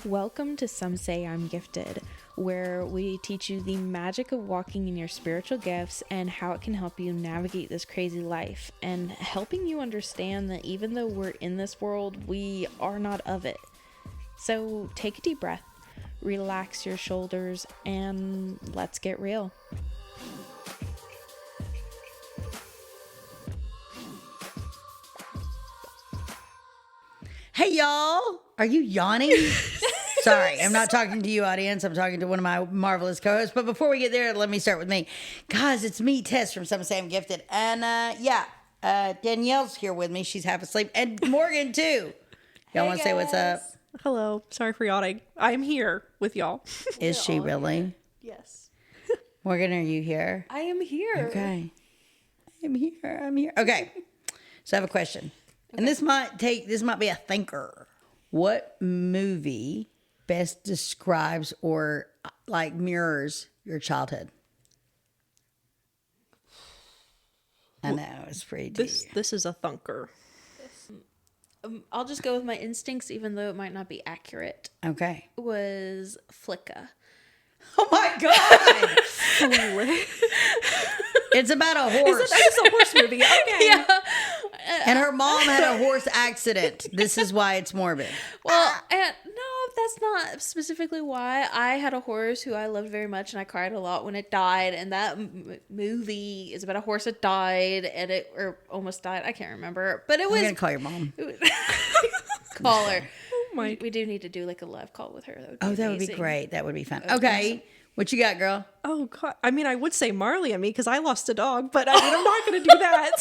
Welcome to Some Say I'm Gifted, where we teach you the magic of walking in your spiritual gifts and how it can help you navigate this crazy life, and helping you understand that even though we're in this world, we are not of it. So take a deep breath, relax your shoulders, and let's get real. Hey, y'all. Are you yawning? Sorry, I'm not talking to you, audience. I'm talking to one of my marvelous co-hosts. But before we get there, let me start with me. Guys, it's me, Tess, from Some Say I'm Gifted. And, Danielle's here with me. She's half asleep. And Morgan, too. Y'all want to say what's up? Hello. Sorry for yawning. I'm here with y'all. Is she really? Yes. Morgan, are you here? I am here. Okay. I'm here. Okay. So I have a question. And this might be a thinker. What movie best describes or like mirrors your childhood? I know, it's pretty deep. This is a thunker. I'll just go with my instincts, even though it might not be accurate. Okay. Was Flicka. Oh my God. It's about a horse. It's a horse movie. Okay. Yeah. And her mom had a horse accident. This is why it's morbid. Well, no, that's not specifically why. I had a horse who I loved very much, and I cried a lot when it died. And that movie is about a horse that died, or almost died. I can't remember, but it was. I'm gonna call your mom. Call her. Oh my. We do need to do like a live call with her. That would be That would be amazing. great. That would be fun. Okay. What you got, girl? Oh God. I mean, I would say Marley and Me because I lost a dog, but I mean, I'm not going to do that.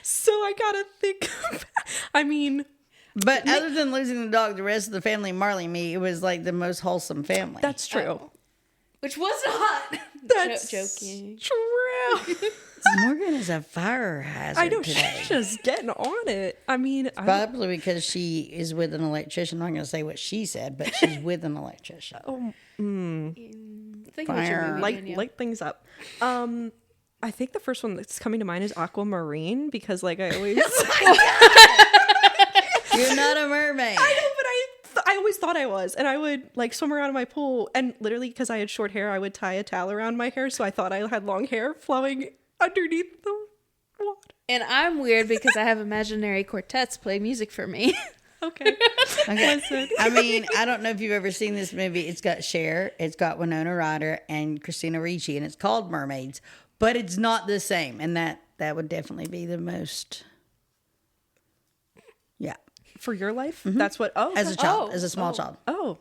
So I gotta think. But other than losing the dog, the rest of the family, Marley and Me, it was like the most wholesome family. That's true. Which was not. That's joking. True. Morgan is a fire hazard I know today. she's just getting on it. I mean, Probably because she is with an electrician. I'm not going to say what she said, but she's with an electrician. Think Fire. light things up. I think the first one that's coming to mind is Aquamarine because, like, I always. You're not a mermaid. I know, but I always thought I was, and I would like swim around in my pool, and literally because I had short hair, I would tie a towel around my hair, so I thought I had long hair flowing underneath the water. And I'm weird because I have imaginary quartets play music for me. Okay. Okay. I mean, I don't know if you've ever seen this movie. It's got Cher, it's got Winona Ryder, and Christina Ricci, and it's called Mermaids, but it's not the same. And that would definitely be the most. Yeah. For your life, that's what. Oh, As a child, as a small child. Oh,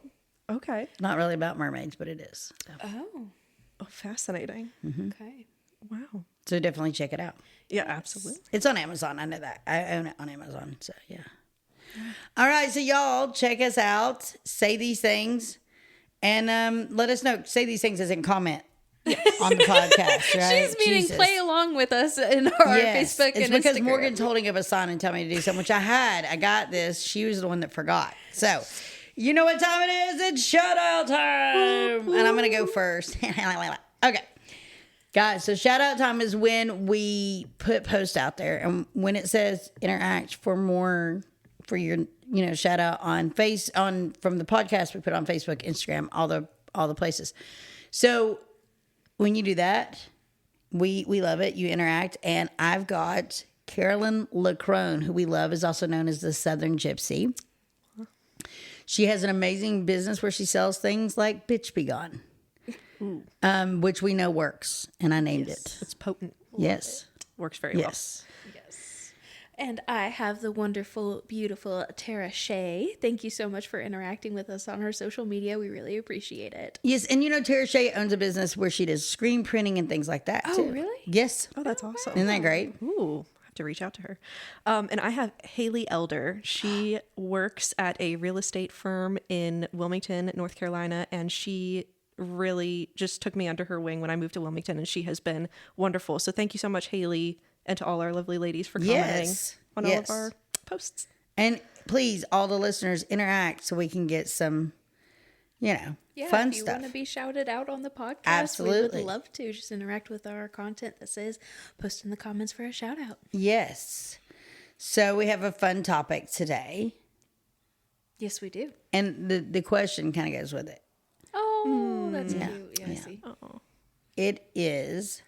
okay. Not really about mermaids, but it is. So, Oh, fascinating. Okay. Wow. so definitely check it out. Yeah, absolutely. It's on Amazon. I know that. I own it on Amazon. So, yeah. All right. So, y'all, check us out. Say these things. And let us know. Say these things as in comment on the podcast, right? She's meaning Jesus. play along with us in our Yes. Facebook It's and because Instagram. Morgan's holding up a sign and telling me to do something, which I had. I got this. She was the one that forgot. So, you know what time it is? It's shout out time. And I'm going to go first. Okay. Guys, so shout out time is when we put posts out there, and when it says interact for more for your, shout out from the podcast, we put on Facebook, Instagram, all the places. So when you do that, we love it. You interact, and I've got Carolyn LaCrone, who we love, is also known as the Southern Gypsy. She has an amazing business where she sells things like Bitch Be Gone. Which we know works, and I named it. It's potent. Yes. Works very well. Yes. And I have the wonderful, beautiful Tara Shea. Thank you so much for interacting with us on our social media. We really appreciate it. Yes, and Tara Shea owns a business where she does screen printing and things like that, Oh, too. really? Yes. Oh, that's awesome. Isn't that great? Ooh, I have to reach out to her. And I have Haley Elder. She works at a real estate firm in Wilmington, North Carolina, and she really just took me under her wing when I moved to Wilmington, and she has been wonderful. So thank you so much, Haley, and to all our lovely ladies for commenting on all of our posts. And please, all the listeners, interact so we can get some, fun if you stuff. want to be shouted out on the podcast, Absolutely. we would love to. Just interact with our content that says post in the comments for a shout out. Yes. So we have a fun topic today. Yes, we do. And the question kind of goes with it. Oh, that's cute. Yeah, I see. It is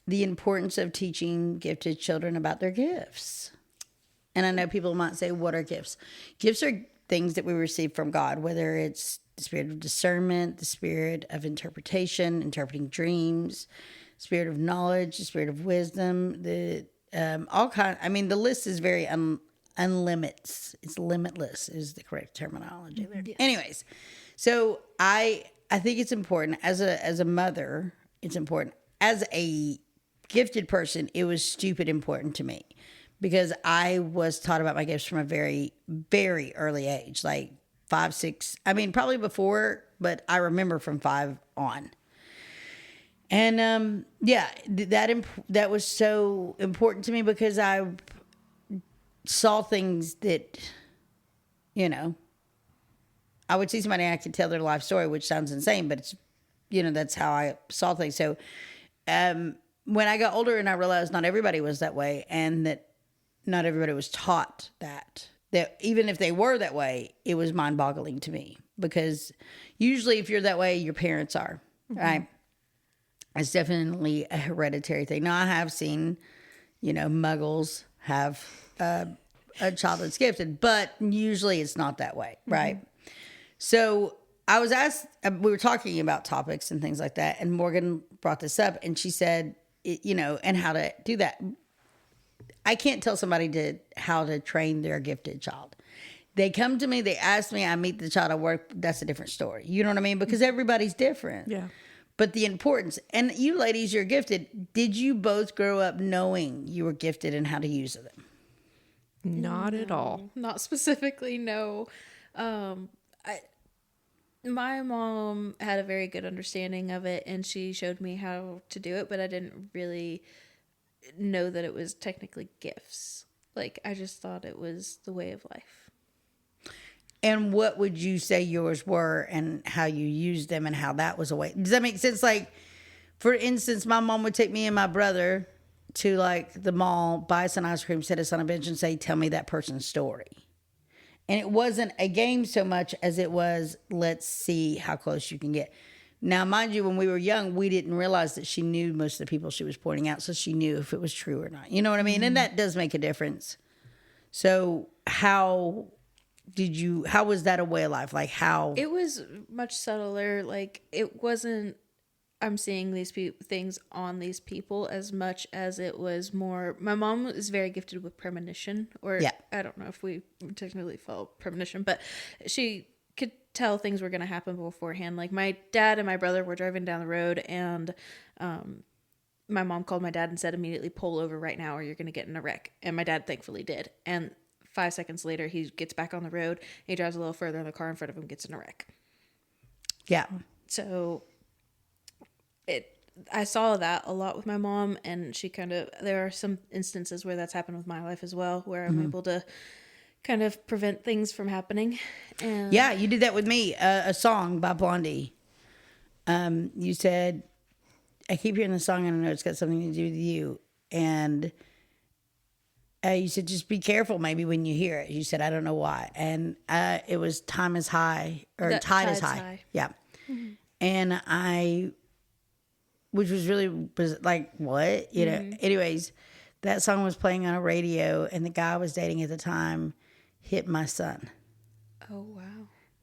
the importance of teaching gifted children about their gifts. And I know people might say, what are gifts? Gifts are things that we receive from God, whether it's the spirit of discernment, the spirit of interpretation, interpreting dreams, spirit of knowledge, the spirit of wisdom, the all kind. I mean, the list is very unlimited. It's limitless is the correct terminology there. Yes. Anyways, so I think it's important as a mother. It's important as a gifted person. It was stupid important to me because I was taught about my gifts from a very, very early age, like 5, 6. I mean, probably before, but I remember from 5 on. And that was so important to me because I saw things that, I would see somebody and I could tell their life story, which sounds insane, but it's, that's how I saw things. So when I got older and I realized not everybody was that way and that not everybody was taught that even if they were that way, it was mind-boggling to me because usually if you're that way, your parents are, right? It's definitely a hereditary thing. Now I have seen, muggles have a child that's gifted, but usually it's not that way, right? So I was asked, we were talking about topics and things like that, and Morgan brought this up, and she said, and how to do that. I can't tell somebody how to train their gifted child. They come to me, they ask me, I meet the child at work. That's a different story. You know what I mean? Because everybody's different. Yeah. But the importance, and you ladies, you're gifted. Did you both grow up knowing you were gifted and how to use them? Not at all. Not specifically, no. My mom had a very good understanding of it, and she showed me how to do it, but I didn't really know that it was technically gifts. Like, I just thought it was the way of life. And what would you say yours were and how you used them and how that was a way? Does that make sense? Like, for instance, my mom would take me and my brother to like the mall, buy us an ice cream, sit us on a bench and say, tell me that person's story. And it wasn't a game so much as it was, let's see how close you can get. Now, mind you, when we were young, we didn't realize that she knew most of the people she was pointing out. So she knew if it was true or not. You know what I mean? And that does make a difference. So how was that a way of life? Like how? It was much subtler. Like, it wasn't, I'm seeing these things on these people as much as it was more, my mom is very gifted with premonition, or yeah. I don't know if we technically follow premonition, but she could tell things were going to happen beforehand. Like, my dad and my brother were driving down the road, and my mom called my dad and said, immediately pull over right now or you're going to get in a wreck. And my dad thankfully did. And 5 seconds later, he gets back on the road. He drives a little further, and the car in front of him gets in a wreck. Yeah. So I saw that a lot with my mom, and there are some instances where that's happened with my life as well, where I'm able to kind of prevent things from happening. And yeah, you did that with me. A song by Blondie. You said, I keep hearing the song and I know it's got something to do with you. And you said, just be careful maybe when you hear it. You said, I don't know why. And it was Time is High, or Tide is High. Yeah. Mm-hmm. And which was really like, what? Anyways, that song was playing on a radio, and the guy I was dating at the time hit my son. Oh, wow.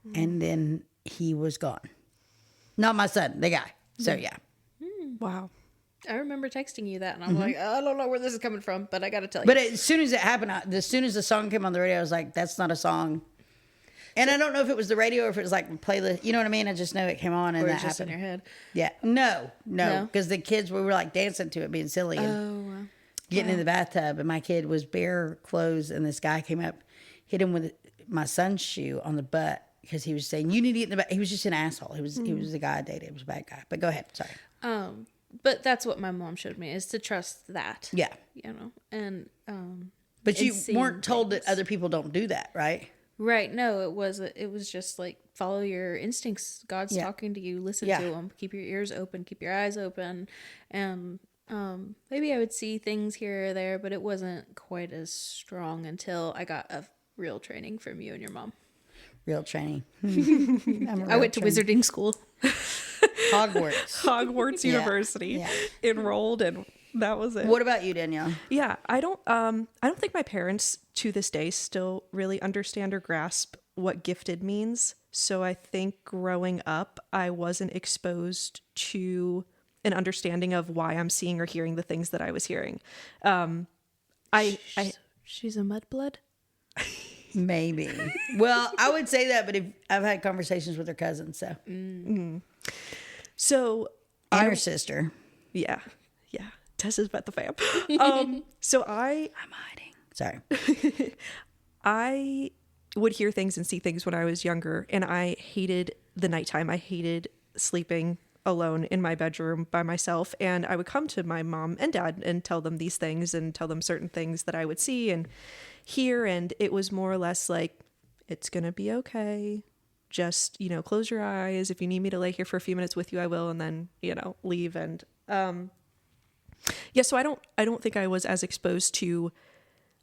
Mm-hmm. And then he was gone. Not my son, the guy. So, yeah. Wow. I remember texting you that, and I'm like, I don't know where this is coming from, but I got to tell you. But as soon as it happened, as soon as the song came on the radio, I was like, that's not a song. And I don't know if it was the radio or if it was like playlist. You know what I mean? I just know it came on and or that just happened. in your head. Yeah. No. Because the kids, we were like dancing to it, being silly and getting in the bathtub. And my kid was bare clothes, and this guy came up, hit him with my son's shoe on the butt because he was saying, you need to get in the bath. He was just an asshole. He was the guy I dated. He was a bad guy. But go ahead. Sorry. But that's what my mom showed me, is to trust that. Yeah. And but you weren't told that other people don't do that, right? Right. No, it was just like, follow your instincts. God's talking to you. Listen to him. Keep your ears open. Keep your eyes open. And maybe I would see things here or there, but it wasn't quite as strong until I got a real training from you and your mom. Real training. I went to wizarding school. Hogwarts. Hogwarts Yeah, University, yeah. enrolled, and that was it. What about you, Danielle? Yeah, I don't think my parents to this day still really understand or grasp what gifted means. So I think growing up, I wasn't exposed to an understanding of why I'm seeing or hearing the things that I was hearing. I She's a mudblood. Maybe. Well, I would say that, but I've had conversations with her cousins, so so and her sister. yeah. Tessa's bet the fam. So I'm hiding. Sorry. I would hear things and see things when I was younger, and I hated the nighttime. I hated sleeping alone in my bedroom by myself, and I would come to my mom and dad and tell them these things and tell them certain things that I would see and hear, and it was more or less like, it's gonna be okay. Just, close your eyes. If you need me to lay here for a few minutes with you, I will, and then, leave. And so I don't think I was as exposed to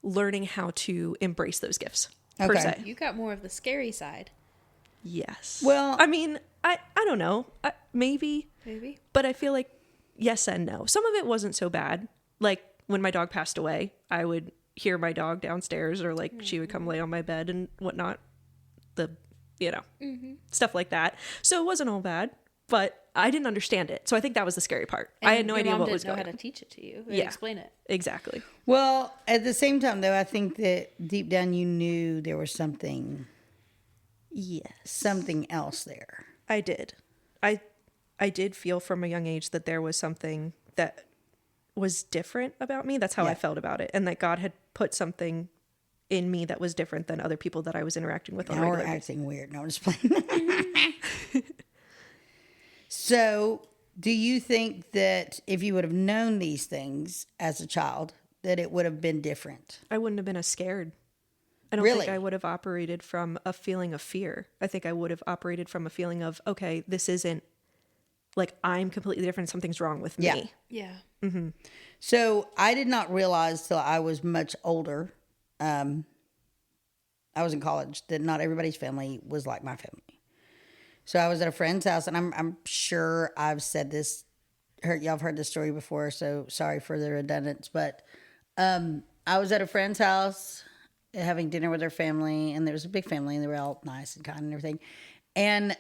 learning how to embrace those gifts per Okay. se. You got more of the scary side, Yes. Well- I mean, I don't know. Maybe. maybe. But I feel like yes and no. Some of it wasn't so bad. Like when my dog passed away, I would hear my dog downstairs, or like she would come lay on my bed and whatnot. Stuff like that. So it wasn't all bad, but I didn't understand it. So I think that was the scary part. I had no your idea mom what didn't was know going how on. to teach it to you. Yeah. Explain it. Exactly. Well, at the same time, though, I think that deep down you knew there was something Yes. something else there. I did. I did feel from a young age that there was something that was different about me. That's how Yeah. I felt about it. And that God had put something in me that was different than other people that I was interacting with on a Now we're regular basis. acting weird. No, I'm just playing. So, do you think that if you would have known these things as a child, that it would have been different? I wouldn't have been as scared. I don't Really? think I would have operated from a feeling of fear. I think I would have operated from a feeling of, okay, this isn't like I'm completely different. Something's wrong with Yeah. me. Yeah. So, I did not realize till I was much older. I was in college, that not everybody's family was like my family. So I was at a friend's house, and I'm sure I've said this, y'all have heard this story before, so sorry for the redundance, but I was at a friend's house having dinner with their family, and there was a big family, and they were all nice and kind and everything. And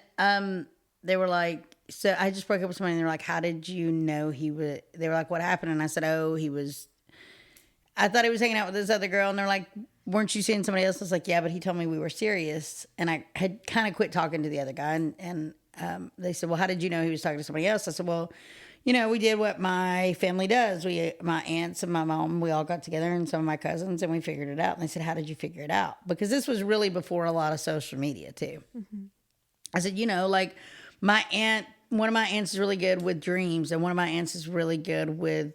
they were like, so I just broke up with somebody, and they were like, how did you know he would? They were like, what happened? And I said, I thought he was hanging out with this other girl, and they're like, weren't you seeing somebody else? I was like, yeah, but he told me we were serious. And I had kind of quit talking to the other guy. And they said, well, how did you know he was talking to somebody else? I said, well, we did what my family does. My aunts and my mom, we all got together, and some of my cousins, and we figured it out. And they said, how did you figure it out? Because this was really before a lot of social media too. Mm-hmm. I said, like one of my aunts is really good with dreams, and one of my aunts is really good with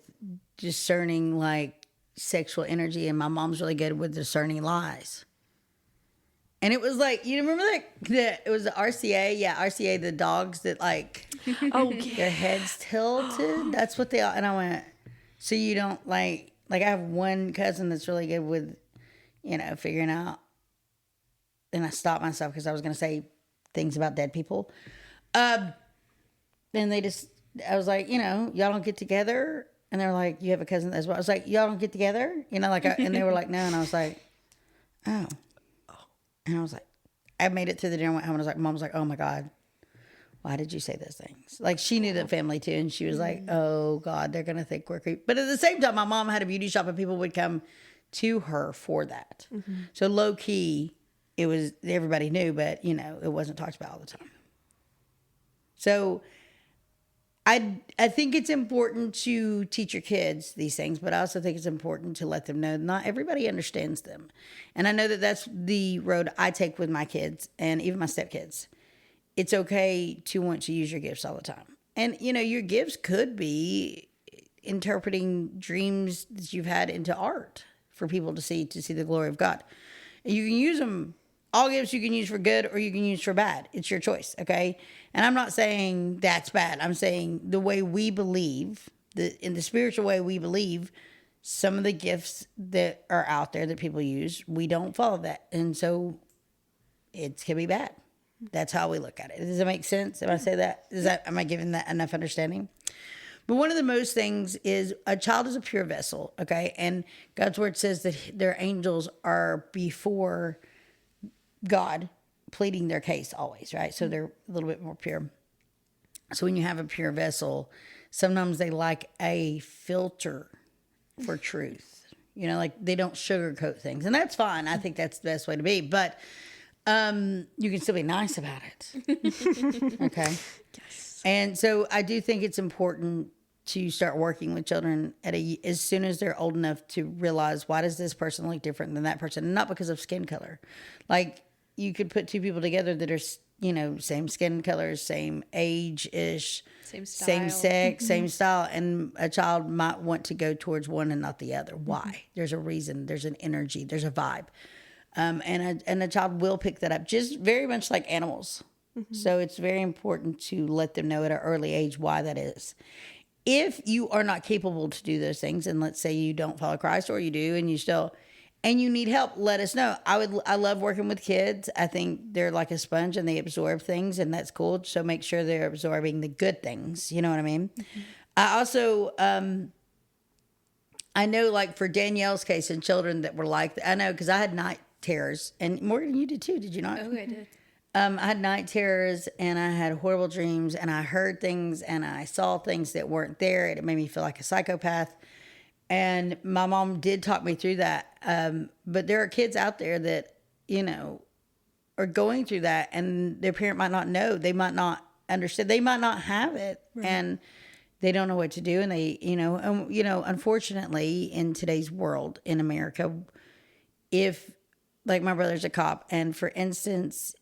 discerning like sexual energy, and my mom's really good with discerning lies. And it was like, you remember that it was the RCA? Yeah, RCA, the dogs that like their heads tilted. That's what they are. And I went, so you don't like I have one cousin that's really good with, figuring out. And I stopped myself because I was going to say things about dead people. And I was like, y'all don't get together. And they're like, you have a cousin as well. I was like, y'all don't get together? And they were like, no. And I was like, oh. And I was like, I made it to the dinner, went home, and I was like, Mom was like, oh my God, why did you say those things? Like, she knew the family too. And she was like, oh God, they're going to think we're creepy. But at the same time, my mom had a beauty shop, and people would come to her for that. Mm-hmm. So low key, it was, everybody knew, but it wasn't talked about all the time. So I think it's important to teach your kids these things, but I also think it's important to let them know not everybody understands them. And I know that that's the road I take with my kids and even my stepkids. It's okay to want to use your gifts all the time. And, your gifts could be interpreting dreams that you've had into art for people to see the glory of God. And you can use them. All gifts you can use for good or you can use for bad. It's your choice, okay? And I'm not saying that's bad. I'm saying the way we believe, in the spiritual way we believe, some of the gifts that are out there that people use, we don't follow that. And so it can be bad. That's how we look at it. Does that make sense? Am I say that? Am I giving that enough understanding? But one of the most things is a child is a pure vessel, okay? And God's word says that their angels are before God pleading their case always, right? So they're a little bit more pure. So when you have a pure vessel, sometimes they like a filter for truth. You know, like they don't sugarcoat things. And that's fine. I think that's the best way to be. But you can still be nice about it. Okay? Yes. And so I do think it's important to start working with children as soon as they're old enough to realize, why does this person look different than that person? And not because of skin color. Like, you could put two people together that are, you know, same skin colors, same age-ish, Same style. same sex, same style, and a child might want to go towards one and not the other. Why? There's a reason. There's an energy. There's a vibe. And a child will pick that up, just very much like animals. So it's very important to let them know at an early age why that is. If you are not capable to do those things, and let's say you don't follow Christ, or you do, and you need help, let us know. I love working with kids. I think they're like a sponge and they absorb things, and that's cool. So make sure they're absorbing the good things. You know what I mean? I also, I know, like for Danielle's case and children that were like, I know because I had night terrors, and Morgan, you did too, did you not? Oh, I did. I had night terrors, and I had horrible dreams, and I heard things, and I saw things that weren't there, and it made me feel like a psychopath. And my mom did talk me through that. But there are kids out there that, you know, are going through that, and their parent might not know. They might not understand. They might not have it, and they don't know what to do. And they, unfortunately, in today's world in America, if, like, my brother's a cop, and for instance,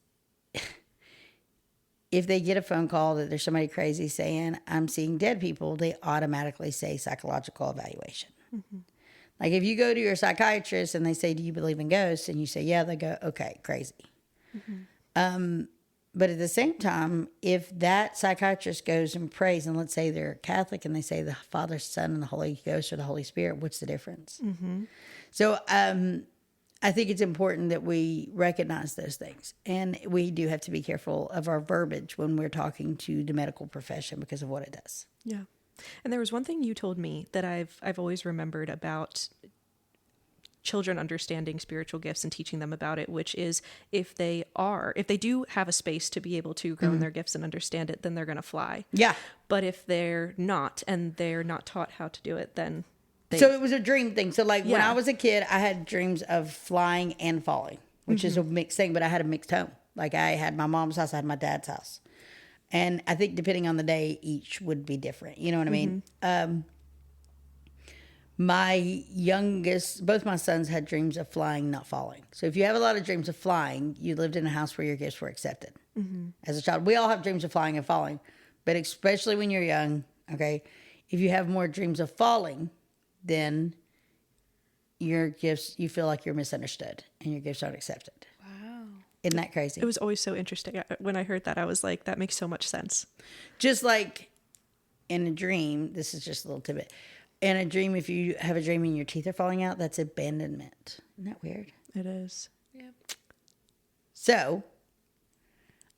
if they get a phone call that there's somebody crazy saying, I'm seeing dead people, they automatically say psychological evaluation. Like if you go to your psychiatrist and they say, do you believe in ghosts? And you say, yeah, they go, okay, crazy. But at the same time, if that psychiatrist goes and prays, and let's say they're Catholic and they say the Father, Son, and the Holy Ghost or the Holy Spirit, what's the difference? So I think it's important that we recognize those things. And we do have to be careful of our verbiage when we're talking to the medical profession because of what it does. Yeah. And there was one thing you told me that I've always remembered about children understanding spiritual gifts and teaching them about it, which is if they do have a space to be able to grow in their gifts and understand it, then they're going to fly. Yeah. But if they're not, and they're not taught how to do it, then so it was a dream thing. So like when I was a kid, I had dreams of flying and falling, which is a mixed thing, but I had a mixed home. Like I had my mom's house, I had my dad's house. And I think depending on the day, each would be different. You know what I mean? My youngest, both my sons had dreams of flying, not falling. So if you have a lot of dreams of flying, you lived in a house where your gifts were accepted. As a child, we all have dreams of flying and falling, but especially when you're young, okay, if you have more dreams of falling, then your gifts, you feel like you're misunderstood and your gifts aren't accepted. Wow. Isn't that crazy? It was always so interesting. When I heard that, I was like, that makes so much sense. Just like in a dream, this is just a little tidbit. In a dream, if you have a dream and your teeth are falling out, that's abandonment. Isn't that weird? It is. Yep. So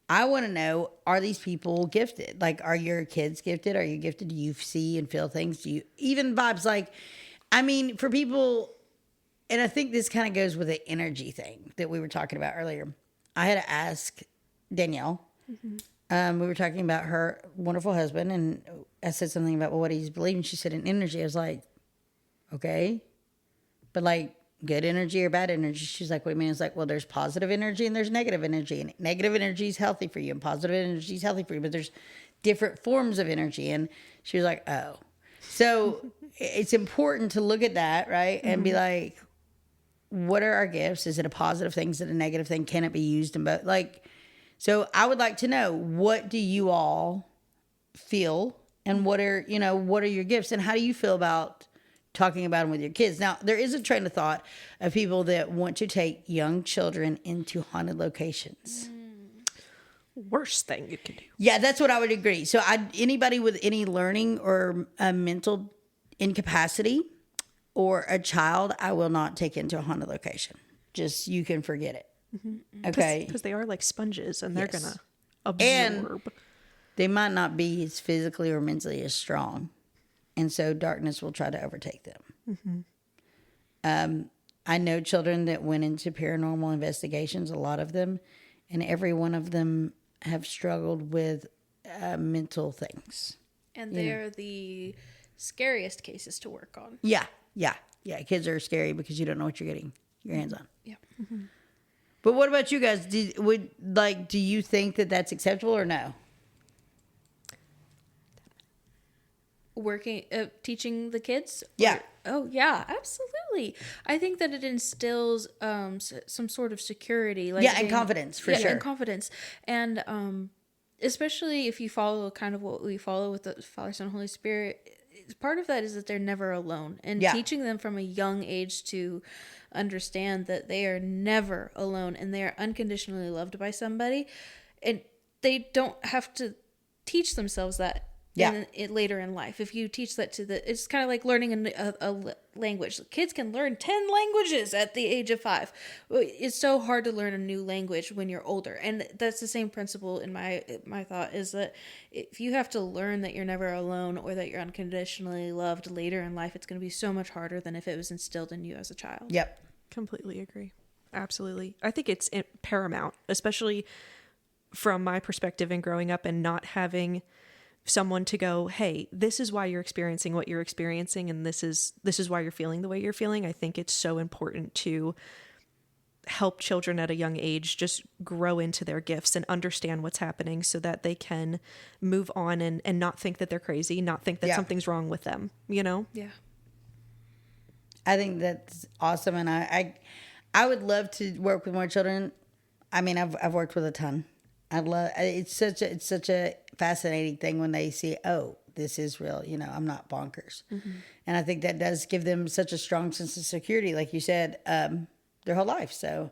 I want to know, are these people gifted? Like, are your kids gifted? Are you gifted? Do you see and feel things? Do you even vibes? Like, I mean, for people, and I think this kind of goes with the energy thing that we were talking about earlier. I had to ask Danielle. We were talking about her wonderful husband, and I said something about, well, what he's believing. She said in energy. I was like, okay, but like good energy or bad energy? She's like, what do you mean? It's like, well, there's positive energy and there's negative energy, and negative energy is healthy for you and positive energy is healthy for you, but there's different forms of energy. And she was like, oh, so it's important to look at that, right? And be like, what are our gifts? Is it a positive thing? Is it a negative thing? Can it be used in both? Like, so I would like to know, what do you all feel, and what are your gifts, and how do you feel about talking about them with your kids? Now, there is a train of thought of people that want to take young children into haunted locations. Worst thing you can do. Yeah, that's what I would agree. So anybody with any learning or mental incapacity or a child, I will not take into a haunted location. Just, you can forget it. Okay. Because they are like sponges and they're Yes. going to And- absorb. They might not be as physically or mentally as strong. And so darkness will try to overtake them. I know children that went into paranormal investigations, a lot of them, and every one of them have struggled with mental things. And they're the scariest cases to work on. Yeah. Kids are scary because you don't know what you're getting your hands on. Yeah. But what about you guys? Do you think that that's acceptable or no? Teaching the kids? Yeah. Oh, yeah, absolutely. I think that it instills some sort of security. Like And confidence, for sure. and confidence. And especially if you follow kind of what we follow with the Father, Son, Holy Spirit, part of that is that they're never alone. And teaching them from a young age to understand that they are never alone and they are unconditionally loved by somebody. And they don't have to teach themselves that later in life. If you teach that it's kind of like learning a language. Kids can learn 10 languages at the age of 5. It's so hard to learn a new language when you're older. And that's the same principle in my thought, is that if you have to learn that you're never alone or that you're unconditionally loved later in life, it's going to be so much harder than if it was instilled in you as a child. Yep. Completely agree. Absolutely. I think it's paramount, especially from my perspective in growing up and not having someone to go, hey, this is why you're experiencing what you're experiencing, and this is why you're feeling the way you're feeling. I think it's so important to help children at a young age just grow into their gifts and understand what's happening so that they can move on and not think that they're crazy, not think that something's wrong with them, you know? Yeah. I think that's awesome, and I would love to work with more children. I mean, I've worked with a ton. It's such a fascinating thing when they see, oh, this is real. You know, I'm not bonkers, and I think that does give them such a strong sense of security, like you said, their whole life. So,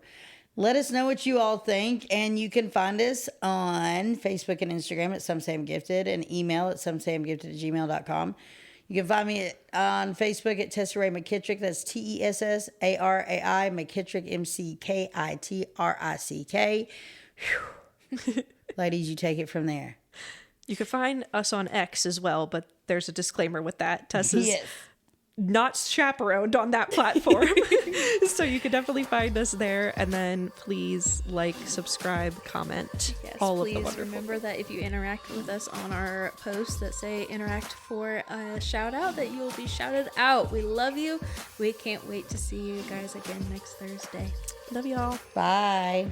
let us know what you all think, and you can find us on Facebook and Instagram at Some Say I'm Gifted, and email at somesayimgifted@gmail.com. You can find me on Facebook at Tessaray McKittrick. That's TESSARAI McKittrick, McKittrick. Ladies, you take it from there. You can find us on X as well, but there's a disclaimer with that. Tessa's not chaperoned on that platform. So you can definitely find us there. And then please like, subscribe, comment, all of the wonderful. Remember that if you interact with us on our posts that say interact for a shout out, that you will be shouted out. We love you. We can't wait to see you guys again next Thursday. Love y'all. Bye.